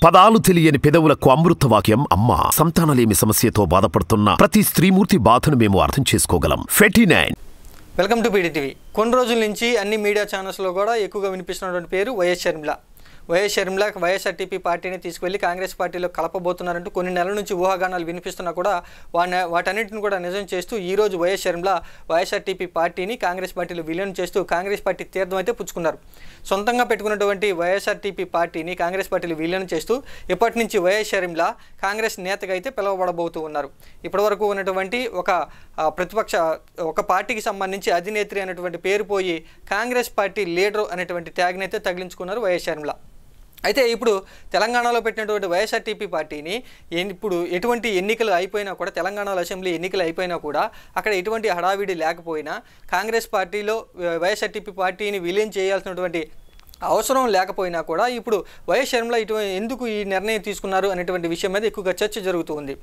పదాలు తెలియని పెదవులకు అమృతవాక్యం అమ్మ. సంతానలేమి సమస్యతో బాధపడుతున్న ప్రతి స్త్రీమూర్తి బాధను మేము అర్థం చేసుకోగలం. 49. Welcome to PDTV. కొన్ని రోజుల నుంచి అన్ని మీడియా ఛానల్స్లో కూడా ఎక్కువగా వినిపిస్తున్నటువంటి పేరు YS Sharmila. YS Sharmila YSRTP పార్టీని తీసుకువెళ్లి కాంగ్రెస్ పార్టీలో కలపబోతున్నారంటూ కొన్ని నెలల నుంచి ఊహాగానాలు వినిపిస్తున్నా కూడా వాటన్నిటిని కూడా నిజం చేస్తూ ఈరోజు వైఎస్ షర్మిల వైఎస్ఆర్టీపీ పార్టీని కాంగ్రెస్ పార్టీలో విలీనం చేస్తూ కాంగ్రెస్ పార్టీ తీర్థం అయితే పుచ్చుకున్నారు. సొంతంగా పెట్టుకున్నటువంటి వైఎస్ఆర్టీపీ పార్టీని కాంగ్రెస్ పార్టీలో విలీనం చేస్తూ ఇప్పటి నుంచి వైఎస్ షర్మిల కాంగ్రెస్ నేతగా అయితే పిలువబడబోతూ ఉన్నారు. ఇప్పటివరకు ఉన్నటువంటి ఒక పార్టీకి సంబంధించి అధినేత్రి అనేటువంటి పేరు పోయి కాంగ్రెస్ పార్టీ లీడర్ అనేటువంటి ట్యాగ్ని అయితే తగిలించుకున్నారు వైఎస్ షర్మిల. అయితే ఇప్పుడు తెలంగాణలో పెట్టినటువంటి వైఎస్ఆర్టీపీ పార్టీని ఇప్పుడు ఎటువంటి ఎన్నికలు అయిపోయినా కూడా, తెలంగాణలో అసెంబ్లీ ఎన్నికలు అయిపోయినా కూడా అక్కడ ఎటువంటి హడావిడి లేకపోయినా కాంగ్రెస్ పార్టీలో వైఎస్ఆర్టీపీ పార్టీని విలీనం చేయాల్సినటువంటి అవసరం లేకపోయినా కూడా ఇప్పుడు వైఎస్ షర్మిల ఎందుకు ఈ నిర్ణయం తీసుకున్నారు అనేటువంటి విషయం మీద ఎక్కువగా చర్చ జరుగుతుంది.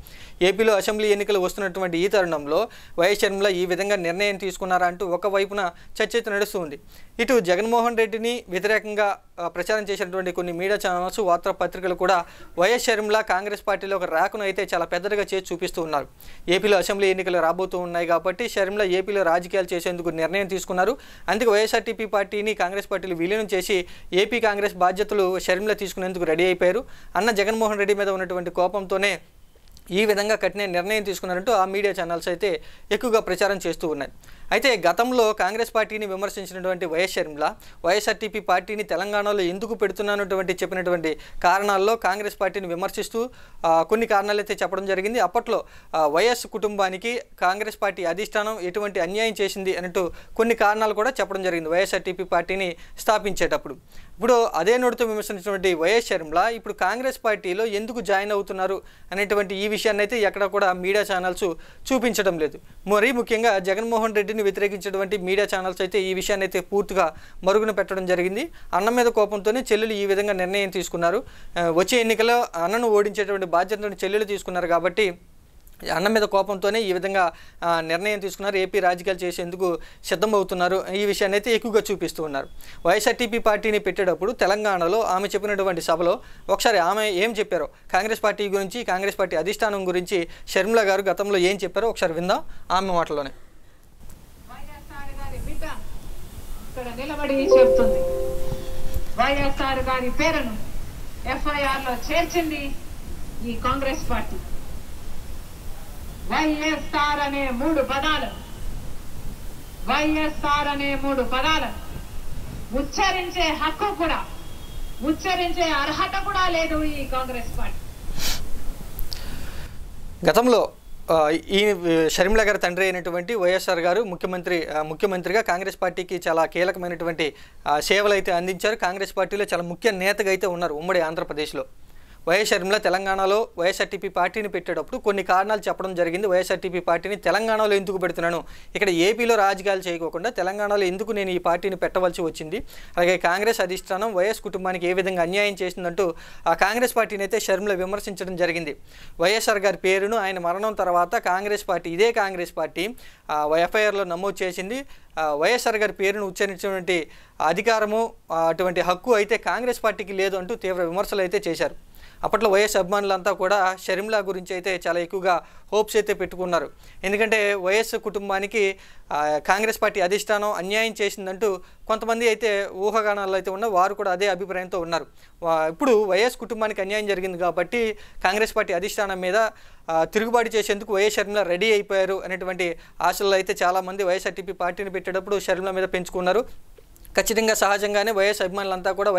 ఏపీలో అసెంబ్లీ ఎన్నికలు వస్తున్నటువంటి ఈ తరుణంలో వైఎస్ షర్మిల ఈ విధంగా నిర్ణయం తీసుకున్నారా అంటూ ఒకవైపున చర్చ అయితే నడుస్తుంది. ఇటు జగన్మోహన్ రెడ్డిని వ్యతిరేకంగా ప్రచారం చేసినటువంటి కొన్ని మీడియా ఛానల్స్, వార్తాపత్రికలు కూడా వైఎస్ షర్మిల కాంగ్రెస్ పార్టీలో ఒక ర్యాకును అయితే చాలా పెద్దగా చేసి చూపిస్తూ ఉన్నారు. ఏపీలో అసెంబ్లీ ఎన్నికలు రాబోతూ ఉన్నాయి కాబట్టి షర్మిల ఏపీలో రాజకీయాలు చేసేందుకు నిర్ణయం తీసుకున్నారు. అందుకే వైఎస్ఆర్టీపీ పార్టీని కాంగ్రెస్ పార్టీలో విలీనం చేసి ఏపీ కాంగ్రెస్ బాధ్యతలు షర్మిల తీసుకునేందుకు రెడీ అయిపోయారు. అన్న జగన్మోహన్ రెడ్డి మీద ఉన్నటువంటి కోపంతోనే ఈ విధంగా కఠిన నిర్ణయం తీసుకున్నారంటూ ఆ మీడియా ఛానల్స్ అయితే ఎక్కువగా ప్రచారం చేస్తూ ఉన్నాయి. అయితే గతంలో కాంగ్రెస్ పార్టీని విమర్శించినటువంటి వైఎస్ షర్మిల వైఎస్ఆర్టీపీ పార్టీని తెలంగాణలో ఎందుకు పెడుతున్నటువంటి చెప్పినటువంటి కారణాల్లో కాంగ్రెస్ పార్టీని విమర్శిస్తూ కొన్ని కారణాలు అయితే చెప్పడం జరిగింది. అప్పట్లో వైఎస్ కుటుంబానికి కాంగ్రెస్ పార్టీ అధిష్టానం ఎటువంటి అన్యాయం చేసింది అంటూ కొన్ని కారణాలు కూడా చెప్పడం జరిగింది వైఎస్ఆర్టీపీ పార్టీని స్థాపించేటప్పుడు. ఇప్పుడు అదే నోటితో విమర్శించినటువంటి వైఎస్ షర్మిల ఇప్పుడు కాంగ్రెస్ పార్టీలో ఎందుకు జాయిన్ అవుతున్నారు అనేటువంటి ఈ విషయాన్ని అయితే ఎక్కడ కూడా మీడియా ఛానల్స్ చూపించడం లేదు. మరీ ముఖ్యంగా జగన్మోహన్ రెడ్డిని వ్యతిరేకించేటువంటి మీడియా ఛానల్స్ అయితే ఈ విషయాన్ని అయితే పూర్తిగా మరుగున పెట్టడం జరిగింది. అన్న మీద కోపంతోనే చెల్లెలు ఈ విధంగా నిర్ణయం తీసుకున్నారు. వచ్చే ఎన్నికల్లో అన్నను ఓడించేటువంటి బాధ్యతను చెల్లెలు తీసుకున్నారు కాబట్టి అన్న మీద కోపంతోనే ఈ విధంగా నిర్ణయం తీసుకున్నారు. ఏపీ రాజకీయాలు చేసేందుకు సిద్ధమవుతున్నారు. ఈ విషయాన్ని అయితే ఎక్కువగా చూపిస్తూ ఉన్నారు. వైఎస్ఆర్టీపీ పార్టీని పెట్టేటప్పుడు తెలంగాణలో ఆమె చెప్పినటువంటి సభలో ఒకసారి ఆమె ఏం చెప్పారో, కాంగ్రెస్ పార్టీ గురించి, కాంగ్రెస్ పార్టీ అధిష్టానం గురించి షర్మిల గారు గతంలో ఏం చెప్పారో ఒకసారి విందాం ఆమె మాటలోనే. ఇక్కడ నిలబడి చెప్తుంది, వైఎస్ఆర్ గారి పేరును ఎఫ్ఐఆర్ లో చేర్చింది ఈ కాంగ్రెస్ పార్టీ. వైఎస్ఆర్ అనే మూడు పదాలు ఉచ్చరించే హక్కు కూడా, ఉచ్చరించే అర్హత కూడా లేదు ఈ కాంగ్రెస్ పార్టీ. గతంలో ఈ షర్మిల గారి తండ్రి అయినటువంటి వైఎస్ఆర్ గారు ముఖ్యమంత్రిగా కాంగ్రెస్ పార్టీకి చాలా కీలకమైనటువంటి సేవలు అయితే అందించారు. కాంగ్రెస్ పార్టీలో చాలా ముఖ్య నేతగా అయితే ఉన్నారు ఉమ్మడి ఆంధ్రప్రదేశ్లో. వైఎస్ షర్మిల తెలంగాణలో వైఎస్ఆర్టీపీ పార్టీని పెట్టేటప్పుడు కొన్ని కారణాలు చెప్పడం జరిగింది. వైఎస్ఆర్టీపీ పార్టీని తెలంగాణలో ఎందుకు పెడుతున్నాను, ఇక్కడ ఏపీలో రాజకీయాలు చేయకోకుండా తెలంగాణలో ఎందుకు నేను ఈ పార్టీని పెట్టవలసి వచ్చింది, అలాగే కాంగ్రెస్ అధిష్టానం వైఎస్ కుటుంబానికి ఏ విధంగా అన్యాయం చేసిందంటూ ఆ కాంగ్రెస్ పార్టీని అయితే షర్మిల విమర్శించడం జరిగింది. వైఎస్ఆర్ గారి పేరును ఆయన మరణం తర్వాత ఇదే కాంగ్రెస్ పార్టీ ఎఫ్ఐఆర్లో నమోదు చేసింది. వైఎస్ఆర్ గారి పేరును ఉచ్చరించినటువంటి అధికారము, అటువంటి హక్కు అయితే కాంగ్రెస్ పార్టీకి లేదు అంటూ తీవ్ర విమర్శలు అయితే చేశారు. అప్పట్లో వైఎస్ అభిమానులంతా కూడా షర్మిల గురించి అయితే చాలా ఎక్కువగా హోప్స్ అయితే పెట్టుకున్నారు. ఎందుకంటే వైఎస్ కుటుంబానికి కాంగ్రెస్ పార్టీ అధిష్టానం అన్యాయం చేసిందంటూ కొంతమంది అయితే ఊహాగానాల్లో అయితే ఉన్న వారు కూడా అదే అభిప్రాయంతో ఉన్నారు. ఇప్పుడు వైఎస్ కుటుంబానికి అన్యాయం జరిగింది కాబట్టి కాంగ్రెస్ పార్టీ అధిష్టానం మీద తిరుగుబాటు చేసేందుకు వైఎస్ షర్మిల రెడీ అయిపోయారు అనేటువంటి ఆశల్లో అయితే చాలామంది వైఎస్ఆర్టీపీ పార్టీని పెట్టేటప్పుడు షర్మిల మీద పెంచుకున్నారు. ఖచ్చితంగా సహజంగానే వైఎస్ అభిమానులంతా కూడా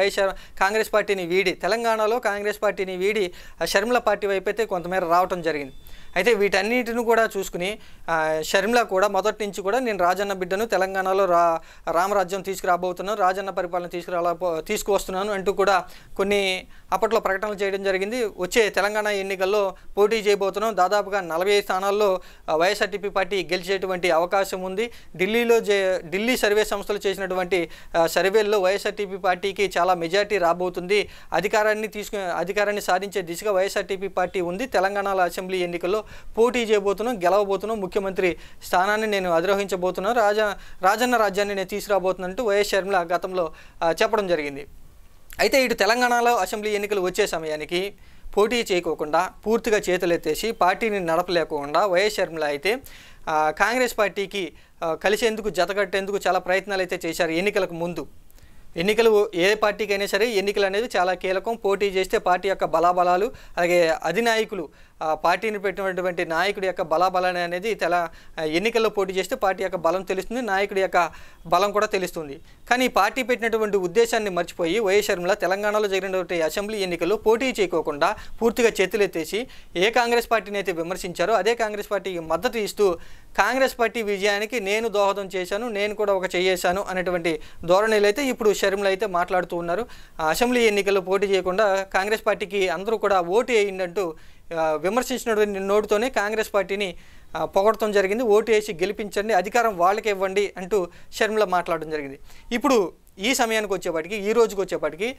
కాంగ్రెస్ పార్టీని వీడి, తెలంగాణలో కాంగ్రెస్ పార్టీని వీడి షర్మిల పార్టీ వైపు అయితే కొంతమేర రావటం జరిగింది. అయితే వీటన్నిటిని కూడా చూసుకుని షర్మిల కూడా మొదటి నుంచి కూడా నేను రాజన్న బిడ్డను, తెలంగాణలో రామరాజ్యం తీసుకురాబోతున్నాను, రాజన్న పరిపాలన తీసుకువస్తున్నాను అంటూ కూడా కొన్ని అప్పట్లో ప్రకటనలు చేయడం జరిగింది. వచ్చే తెలంగాణ ఎన్నికల్లో పోటీ చేయబోతున్నాం, దాదాపుగా 45 స్థానాల్లో వైఎస్ఆర్టీపీ పార్టీ గెలిచేటువంటి అవకాశం ఉంది. ఢిల్లీ సర్వే సంస్థలు చేసినటువంటి సర్వేల్లో వైఎస్ఆర్టీపీ పార్టీకి చాలా మెజార్టీ రాబోతుంది, అధికారాన్ని సాధించే దిశగా వైఎస్ఆర్టీపీ పార్టీ ఉంది, తెలంగాణలో అసెంబ్లీ ఎన్నికల్లో పోటీ చేయబోతున్నాం, గెలవబోతున్నాం, ముఖ్యమంత్రి స్థానాన్ని నేను అధిరోహించబోతున్నాను, రాజన్న రాజ్యాన్ని నేను తీసుకురాబోతున్నట్టు వైఎస్ షర్మిల గతంలో చెప్పడం జరిగింది. అయితే ఇటు తెలంగాణలో అసెంబ్లీ ఎన్నికలు వచ్చే సమయానికి పోటీ చేయకోకుండా పూర్తిగా చేతులెత్తేసి పార్టీని నడపలేకుండా వైఎస్ షర్మిల అయితే కాంగ్రెస్ పార్టీకి కలిసేందుకు జతకట్టేందుకు చాలా ప్రయత్నాలు అయితే చేశారు. ఎన్నికలకు ముందు ఎన్నికలు ఏ పార్టీకైనా సరే ఎన్నికలు అనేది చాలా కీలకం. పోటీ చేస్తే పార్టీ యొక్క బలాబలాలు అలాగే అధినాయకులు పార్టీని పెట్టినటువంటి నాయకుడి యొక్క బలాబలాన్ని అనేది ఎన్నికల్లో పోటీ చేస్తే పార్టీ యొక్క బలం తెలుస్తుంది, నాయకుడి యొక్క బలం కూడా తెలుస్తుంది. కానీ పార్టీ పెట్టినటువంటి ఉద్దేశాన్ని మర్చిపోయి వైఎస్ షర్మిల తెలంగాణలో జరిగినటువంటి అసెంబ్లీ ఎన్నికల్లో పోటీ చేయకోకుండా పూర్తిగా చేతులెత్తేసి ఏ కాంగ్రెస్ పార్టీని అయితే విమర్శించారో అదే కాంగ్రెస్ పార్టీకి మద్దతు ఇస్తూ కాంగ్రెస్ పార్టీ విజయానికి నేను దోహదం చేశాను, నేను కూడా ఒక చేయేశాను అనేటువంటి ధోరణిలో అయితే ఇప్పుడు షర్మిల అయితే మాట్లాడుతూ ఉన్నారు. అసెంబ్లీ ఎన్నికల్లో పోటీ చేయకుండా కాంగ్రెస్ పార్టీకి అందరూ కూడా ఓటు వేయండంటూ విమర్శించినటువంటి నోటుతోనే కాంగ్రెస్ పార్టీని పొగడటం జరిగింది. ఓటు వేసి గెలిపించండి, అధికారం వాళ్ళకి ఇవ్వండి అంటూ షర్మిల మాట్లాడడం జరిగింది. ఇప్పుడు ఈ సమయానికి వచ్చేపాటికి ఈ రోజుకి వచ్చేపాటికి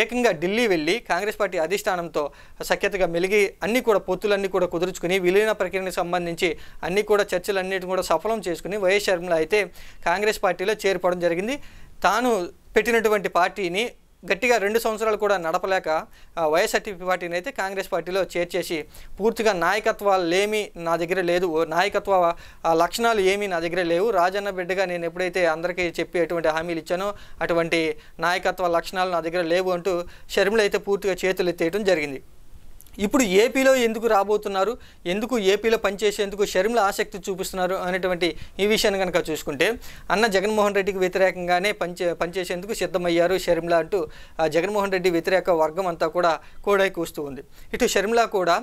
ఏకంగా ఢిల్లీ వెళ్ళి కాంగ్రెస్ పార్టీ అధిష్టానంతో సఖ్యతగా మెలిగి అన్నీ కూడా పొత్తులన్నీ కూడా కుదుర్చుకుని విలీన ప్రక్రియకు సంబంధించి అన్నీ కూడా చర్చలన్నిటిని కూడా సఫలం చేసుకుని వైఎస్ షర్మిల అయితే కాంగ్రెస్ పార్టీలో చేరిపోవడం జరిగింది. తాను పెట్టినటువంటి పార్టీని గట్టిగా 2 సంవత్సరాలు కూడా నడపలేక వైఎస్ఆర్టీపీ పార్టీని అయితే కాంగ్రెస్ పార్టీలో చేర్చేసి పూర్తిగా నాయకత్వాలు ఏమీ నా దగ్గర లేదు, నాయకత్వ లక్షణాలు ఏమీ నా దగ్గర లేవు, రాజన్న బిడ్డగా నేను ఎప్పుడైతే అందరికీ చెప్పి ఎటువంటి హామీలు ఇచ్చానో అటువంటి నాయకత్వ లక్షణాలు నా దగ్గర లేవు అంటూ షర్మిల అయితే పూర్తిగా చేతులు ఎత్తేయడం జరిగింది. ఇప్పుడు ఏపీలో ఎందుకు రాబోతున్నారు, ఎందుకు ఏపీలో పనిచేసేందుకు షర్మిల ఆసక్తి చూపిస్తున్నారు అనేటువంటి ఈ విషయాన్ని కనుక చూసుకుంటే అన్న జగన్మోహన్ రెడ్డికి వ్యతిరేకంగానే పనిచేసేందుకు సిద్ధమయ్యారు షర్మిల అంటూ జగన్మోహన్ రెడ్డి వ్యతిరేక వర్గం అంతా కూడా కోడై కూస్తూ ఉంది. ఇటు షర్మిల కూడా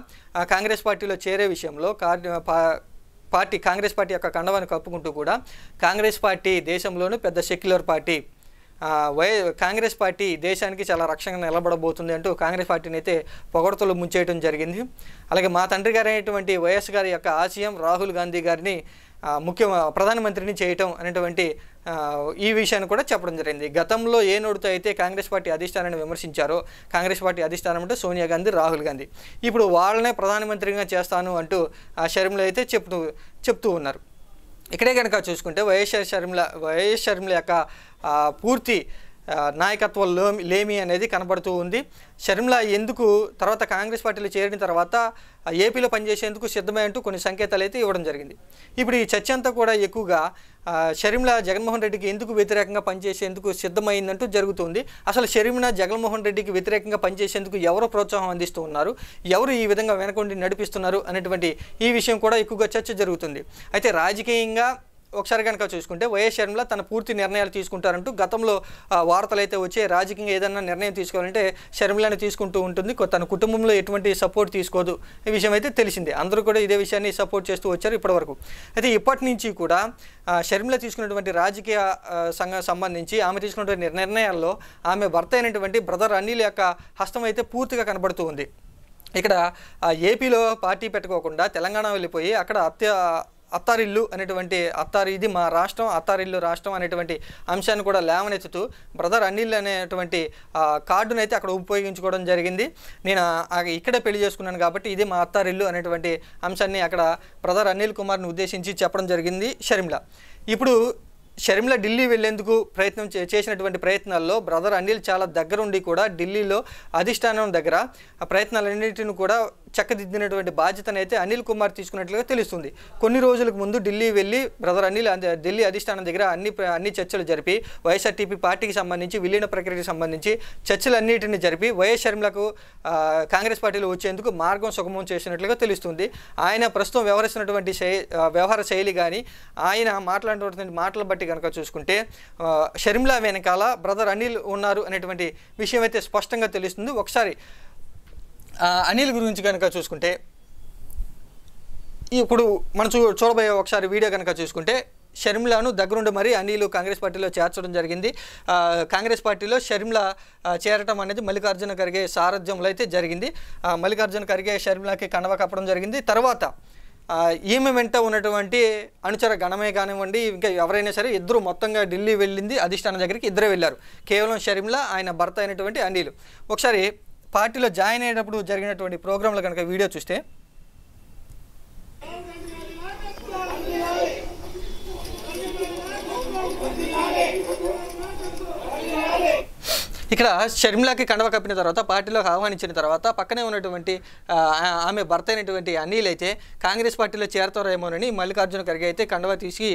కాంగ్రెస్ పార్టీలో చేరే విషయంలో కాంగ్రెస్ పార్టీ యొక్క కండవాన్ని కప్పుకుంటూ కూడా కాంగ్రెస్ పార్టీ దేశంలోనూ పెద్ద సెక్యులర్ పార్టీ, కాంగ్రెస్ పార్టీ దేశానికి చాలా రక్షణగా నిలబడబోతుంది అంటూ కాంగ్రెస్ పార్టీని అయితే పొగడతలు ముంచేయడం జరిగింది. అలాగే మా తండ్రి గారు అయినటువంటి వైఎస్ గారి యొక్క ఆశయం రాహుల్ గాంధీ గారిని ప్రధానమంత్రిని చేయటం అనేటువంటి ఈ విషయాన్ని కూడా చెప్పడం జరిగింది. గతంలో ఏ నోటితో అయితే కాంగ్రెస్ పార్టీ అధిష్టానాన్ని విమర్శించారో, కాంగ్రెస్ పార్టీ అధిష్టానం అంటే సోనియా గాంధీ, రాహుల్ గాంధీ, ఇప్పుడు వాళ్ళనే ప్రధానమంత్రిగా చేస్తాను అంటూ షర్మిల అయితే చెప్తూ ఉన్నారు. ఇక్కడే కనుక చూసుకుంటే వైఎస్ షర్మిల యొక్క పూర్తి నాయకత్వం లేమి అనేది కనబడుతూ ఉంది. షర్మిల ఎందుకు తర్వాత కాంగ్రెస్ పార్టీలో చేరిన తర్వాత ఏపీలో పనిచేసేందుకు సిద్ధమే అంటూ కొన్ని సంకేతాలు అయితే ఇవ్వడం జరిగింది. ఇప్పుడు ఈ చర్చ అంతా కూడా ఎక్కువగా షర్మిల జగన్మోహన్ రెడ్డికి ఎందుకు వ్యతిరేకంగా పనిచేసేందుకు సిద్ధమైందంటూ జరుగుతుంది. అసలు షర్మిల జగన్మోహన్ రెడ్డికి వ్యతిరేకంగా పనిచేసేందుకు ఎవరు ప్రోత్సాహం అందిస్తూ ఉన్నారు, ఎవరు ఈ విధంగా వెనకుండి నడిపిస్తున్నారు అనేటువంటి ఈ విషయం కూడా ఎక్కువగా చర్చ జరుగుతుంది. అయితే రాజకీయంగా ఒకసారి కనుక చూసుకుంటే వైఎస్ షర్మిల తన పూర్తి నిర్ణయాలు తీసుకుంటారంటూ గతంలో వార్తలు అయితే వచ్చే, రాజకీయంగా ఏదైనా నిర్ణయం తీసుకోవాలంటే షర్మిలని తీసుకుంటూ ఉంటుంది, తన కుటుంబంలో ఎటువంటి సపోర్ట్ తీసుకోదు, ఈ విషయం అయితే తెలిసిందే. అందరూ కూడా ఇదే విషయాన్ని సపోర్ట్ చేస్తూ వచ్చారు ఇప్పటివరకు. అయితే ఇప్పటి నుంచి కూడా షర్మిల తీసుకున్నటువంటి రాజకీయ సంబంధించి ఆమె తీసుకున్నటువంటి నిర్ణయాల్లో ఆమె భర్త అయినటువంటి బ్రదర్ అనిల్ యొక్క హస్తం అయితే పూర్తిగా కనబడుతూ ఉంది. ఇక్కడ ఏపీలో పార్టీ పెట్టుకోకుండా తెలంగాణ వెళ్ళిపోయి అక్కడ అత్తారిల్లు అనేటువంటి ఇది మా రాష్ట్రం, అత్తారిల్లు రాష్ట్రం అనేటువంటి అంశాన్ని కూడా లేవనెత్తుతూ బ్రదర్ అనిల్ అనేటువంటి కార్డును అయితే అక్కడ ఉపయోగించుకోవడం జరిగింది. నేను ఇక్కడే పెళ్లి చేసుకున్నాను కాబట్టి ఇది మా అత్తారిల్లు అనేటువంటి అంశాన్ని అక్కడ బ్రదర్ అనిల్ కుమార్ని ఉద్దేశించి చెప్పడం జరిగింది షర్మిల. ఇప్పుడు షర్మిల ఢిల్లీ వెళ్లేందుకు చేసినటువంటి ప్రయత్నాల్లో బ్రదర్ అనిల్ చాలా దగ్గరుండి కూడా ఢిల్లీలో అధిష్టానం దగ్గర ఆ ప్రయత్నాలన్నింటిని కూడా చక్కదిద్దినటువంటి బాధ్యతను అయితే అనిల్ కుమార్ తీసుకున్నట్లుగా తెలుస్తుంది. కొన్ని రోజులకు ముందు ఢిల్లీ వెళ్ళి బ్రదర్ అనిల్ ఢిల్లీ అధిష్టానం దగ్గర అన్ని చర్చలు జరిపి వైఎస్ఆర్టీపీ పార్టీకి సంబంధించి విలీన ప్రక్రియకి సంబంధించి చర్చలన్నింటినీ జరిపి వైఎస్ షర్మిలకు కాంగ్రెస్ పార్టీలో వచ్చేందుకు మార్గం సుగమం చేసినట్లుగా తెలుస్తుంది. ఆయన ప్రస్తుతం వ్యవహరిస్తున్నటువంటి వ్యవహార శైలి కానీ ఆయన మాట్లాడినటువంటి మాటల బట్టి కనుక చూసుకుంటే షర్మిల వెనకాల బ్రదర్ అనిల్ ఉన్నారు అనేటువంటి విషయం అయితే స్పష్టంగా తెలుస్తుంది. ఒకసారి అనిల్ గురించి కనుక చూసుకుంటే ఇప్పుడు మనం చూడబోయే ఒకసారి వీడియో కనుక చూసుకుంటే షర్మిలను దగ్గరుండి మరి అనిల్ కాంగ్రెస్ పార్టీలో చేర్చడం జరిగింది. కాంగ్రెస్ పార్టీలో షర్మిల చేరటం అనేది మల్లికార్జున ఖర్గే సారథ్యంలో అయితే జరిగింది. మల్లికార్జున ఖర్గే షర్మిలకి కండవ కప్పడం జరిగింది. తర్వాత ఈమె వెంట ఉన్నటువంటి అనుచర గణమే కానివ్వండి, ఇంకా ఎవరైనా సరే ఇద్దరు మొత్తంగా ఢిల్లీ వెళ్ళింది అధిష్టానం దగ్గరికి ఇద్దరే వెళ్ళారు. కేవలం షర్మిల, ఆయన భర్త అయినటువంటి అనిల్. ఒకసారి పార్టీలో జాయిన్ అయ్యేటప్పుడు జరిగినటువంటి ప్రోగ్రాంలో కనుక వీడియో చూస్తే ఇక్కడ షర్మిలాకి కండవ కప్పిన తర్వాత పార్టీలోకి ఆహ్వానించిన తర్వాత పక్కనే ఉన్నటువంటి ఆమె భర్త అయినటువంటి అనిల్ అయితే కాంగ్రెస్ పార్టీలో చేరతారేమోనని మల్లికార్జున ఖర్గే అయితే కండవ తీసి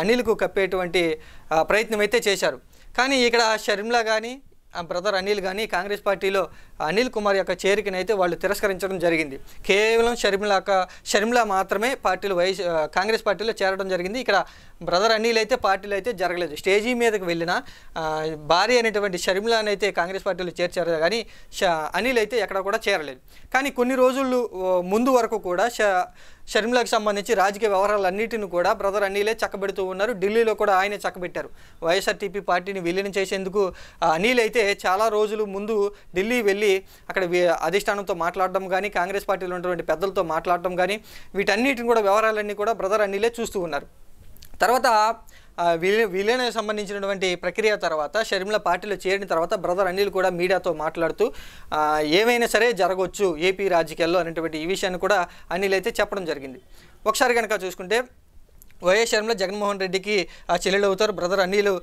అనిల్కు కప్పేటువంటి ప్రయత్నం అయితే చేశారు. కానీ ఇక్కడ షర్మిలా కానీ బ్రదర్ అనిల్ కానీ కాంగ్రెస్ పార్టీలో అనిల్ కుమార్ యొక్క చేరికనైతే వాళ్ళు తిరస్కరించడం జరిగింది. కేవలం షర్మిలా మాత్రమే పార్టీలో కాంగ్రెస్ పార్టీలో చేరడం జరిగింది. ఇక్కడ బ్రదర్ అనిల్ అయితే పార్టీలో అయితే జరగలేదు. స్టేజీ మీదకి వెళ్ళిన భార్య అయినటువంటి షర్మిలాని అయితే కాంగ్రెస్ పార్టీలో చేర్చారు, కానీ అనిల్ అయితే ఎక్కడ కూడా చేరలేదు. కానీ కొన్ని రోజులు ముందు వరకు కూడా షర్మిలాకి సంబంధించి రాజకీయ వ్యవహారాలన్నింటిని కూడా బ్రదర్ అనిలే చక్కబెడుతూ ఉన్నారు. ఢిల్లీలో కూడా ఆయనే చక్కబెట్టారు. వైఎస్ఆర్టీపీ పార్టీని విలీనం చేసేందుకు అనిల్ అయితే చాలా రోజులు ముందు ఢిల్లీ వెళ్ళి అక్కడ అధిష్టానంతో మాట్లాడడం కానీ కాంగ్రెస్ పార్టీలో ఉన్నటువంటి పెద్దలతో మాట్లాడడం కానీ వీటన్నిటిని కూడా వ్యవహారాలన్నీ కూడా బ్రదర్ అనిలే చూస్తూ ఉన్నారు. తర్వాత విలీనానికి సంబంధించినటువంటి ప్రక్రియ తర్వాత షర్మిల పార్టీలో చేరిన తర్వాత బ్రదర్ అనిల్ కూడా మీడియాతో మాట్లాడుతూ ఏమైనా సరే జరగవచ్చు ఏపీ రాజకీయాల్లో అనేటువంటి ఈ విషయాన్ని కూడా అనిల్ అయితే చెప్పడం జరిగింది. ఒకసారి కనుక చూసుకుంటే వైఎస్ షర్మిల జగన్మోహన్ రెడ్డికి చెల్లెలు అవుతారు, బ్రదర్ అనిల్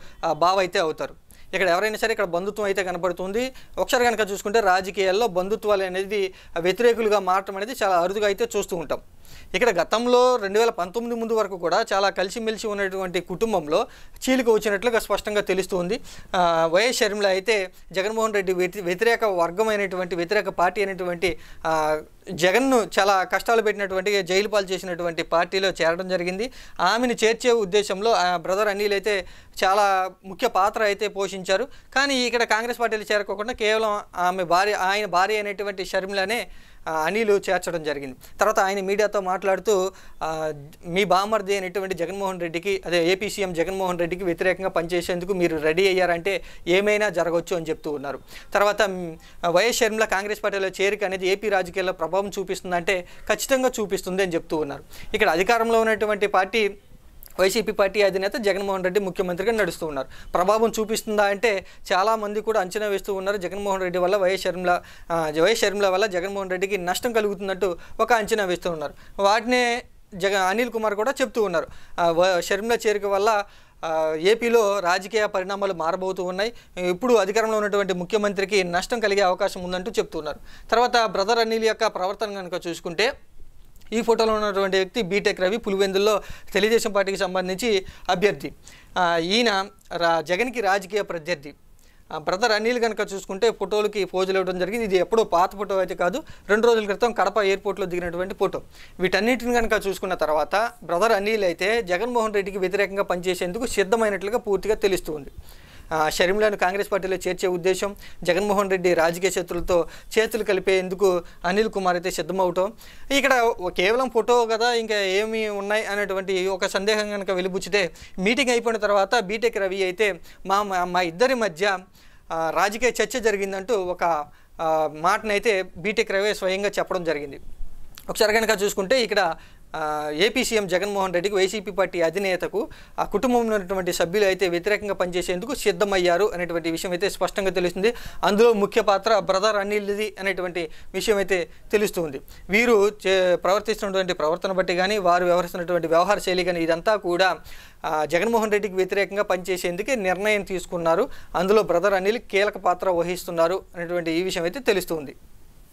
బావ అయితే అవుతారు. ఇక్కడ ఎవరైనా సరే ఇక్కడ బంధుత్వం అయితే కనపడుతుంది. ఒకసారి కనుక చూసుకుంటే రాజకీయాల్లో బంధుత్వాలు అనేది వ్యతిరేకులుగా మారటం అనేది చాలా అరుదుగా అయితే చూస్తూ ఉంటాం. ఇక్కడ గతంలో 2019 ముందు వరకు కూడా చాలా కలిసిమెలిసి ఉన్నటువంటి కుటుంబంలో చీలిక వచ్చినట్లుగా స్పష్టంగా తెలుస్తుంది. వైఎస్ షర్మిల అయితే జగన్మోహన్ రెడ్డి వ్యతిరేక వర్గమైనటువంటి వ్యతిరేక పార్టీ అయినటువంటి జగన్ను చాలా కష్టాలు పెట్టినటువంటి జైలు పాలు చేసినటువంటి పార్టీలో చేరడం జరిగింది. ఆమెను చేర్చే ఉద్దేశంలో బ్రదర్ అనిల్ అయితే చాలా ముఖ్య పాత్ర అయితే పోషించారు. కానీ ఇక్కడ కాంగ్రెస్ పార్టీలో చేరకోకుండా కేవలం ఆయన భార్య అయినటువంటి షర్మిలనే అనిల్ చేర్చడం జరిగింది. తర్వాత ఆయన మీడియాతో మాట్లాడుతూ మీ బామర్ది అయినటువంటి జగన్మోహన్ రెడ్డికి ఏపీ సీఎం జగన్మోహన్ రెడ్డికి వ్యతిరేకంగా పనిచేసేందుకు మీరు రెడీ అయ్యారంటే ఏమైనా జరగవచ్చు అని చెప్తూ ఉన్నారు. తర్వాత వైఎస్ షర్మిల కాంగ్రెస్ పార్టీలో చేరిక అనేది ఏపీ రాజకీయాల్లో ప్రభావం చూపిస్తుందంటే ఖచ్చితంగా చూపిస్తుంది అని చెప్తూ ఉన్నారు. ఇక్కడ అధికారంలో ఉన్నటువంటి పార్టీ వైసీపీ పార్టీ అధినేత జగన్మోహన్ రెడ్డి ముఖ్యమంత్రిగా నడుస్తూ ఉన్నారు. ప్రభావం చూపిస్తుందా అంటే చాలామంది కూడా అంచనా వేస్తూ ఉన్నారు. జగన్మోహన్ రెడ్డి వల్ల వైఎస్ షర్మిల వల్ల జగన్మోహన్ రెడ్డికి నష్టం కలుగుతున్నట్టు ఒక అంచనా వేస్తూ ఉన్నారు. వాటినే అనిల్ కుమార్ కూడా చెప్తూ ఉన్నారు. షర్మిల చేరిక వల్ల ఏపీలో రాజకీయ పరిణామాలు మారబోతూ ఉన్నాయి. ఇప్పుడు అధికారంలో ఉన్నటువంటి ముఖ్యమంత్రికి నష్టం కలిగే అవకాశం ఉందంటూ చెప్తున్నారు. తర్వాత బ్రదర్ అనిల్ యొక్క ప్రవర్తన కనుక చూసుకుంటే ఈ ఫోటోలో ఉన్నటువంటి వ్యక్తి బీటెక్ రవి, పులివెందుల్లో తెలుగుదేశం పార్టీకి సంబంధించి అభ్యర్థి. ఈయన జగన్కి రాజకీయ ప్రత్యర్థి. బ్రదర్ అనిల్ కనుక చూసుకుంటే ఫోటోలకి పోజులు ఇవ్వడం జరిగింది. ఇది ఎప్పుడో పాత ఫోటో అయితే కాదు, 2 రోజుల క్రితం కడప ఎయిర్పోర్ట్లో దిగినటువంటి ఫోటో. వీటన్నిటిని కనుక చూసుకున్న తర్వాత బ్రదర్ అనిల్ అయితే జగన్మోహన్ రెడ్డికి వ్యతిరేకంగా పనిచేసేందుకు సిద్ధమైనట్లుగా పూర్తిగా తెలుస్తుంది. షర్మిలను కాంగ్రెస్ పార్టీలో చేర్చే ఉద్దేశం, జగన్మోహన్ రెడ్డి రాజకీయ శత్రులతో చేతులు కలిపేందుకు అనిల్ కుమార్ అయితే సిద్ధమవటం. ఇక్కడ కేవలం ఫోటో కదా, ఇంకా ఏమి ఉన్నాయి అనేటువంటి ఒక సందేహం కనుక వెలిబుచ్చితే మీటింగ్ అయిపోయిన తర్వాత బీటెక్ రవి అయితే మా ఇద్దరి మధ్య రాజకీయ చర్చ జరిగిందంటూ ఒక మాటనైతే బీటెక్ రవి స్వయంగా చెప్పడం జరిగింది. ఒకసారి కనుక చూసుకుంటే ఇక్కడ ఏపీ సీఎం జగన్మోహన్ రెడ్డికి వైసీపీ పార్టీ అధినేతకు ఆ కుటుంబంలో ఉన్నటువంటి సభ్యులు అయితే వ్యతిరేకంగా పనిచేసేందుకు సిద్ధమయ్యారు అనేటువంటి విషయం అయితే స్పష్టంగా తెలుస్తుంది. అందులో ముఖ్య పాత్ర బ్రదర్ అనిల్ది అనేటువంటి విషయం అయితే తెలుస్తుంది. వీరు ప్రవర్తిస్తున్నటువంటి ప్రవర్తన బట్టి కానీ వారు వ్యవహరిస్తున్నటువంటి వ్యవహార శైలి కానీ ఇదంతా కూడా జగన్మోహన్ రెడ్డికి వ్యతిరేకంగా పనిచేసేందుకే నిర్ణయం తీసుకున్నారు. అందులో బ్రదర్ అనిల్ కీలక పాత్ర వహిస్తున్నారు అనేటువంటి ఈ విషయం అయితే తెలుస్తుంది.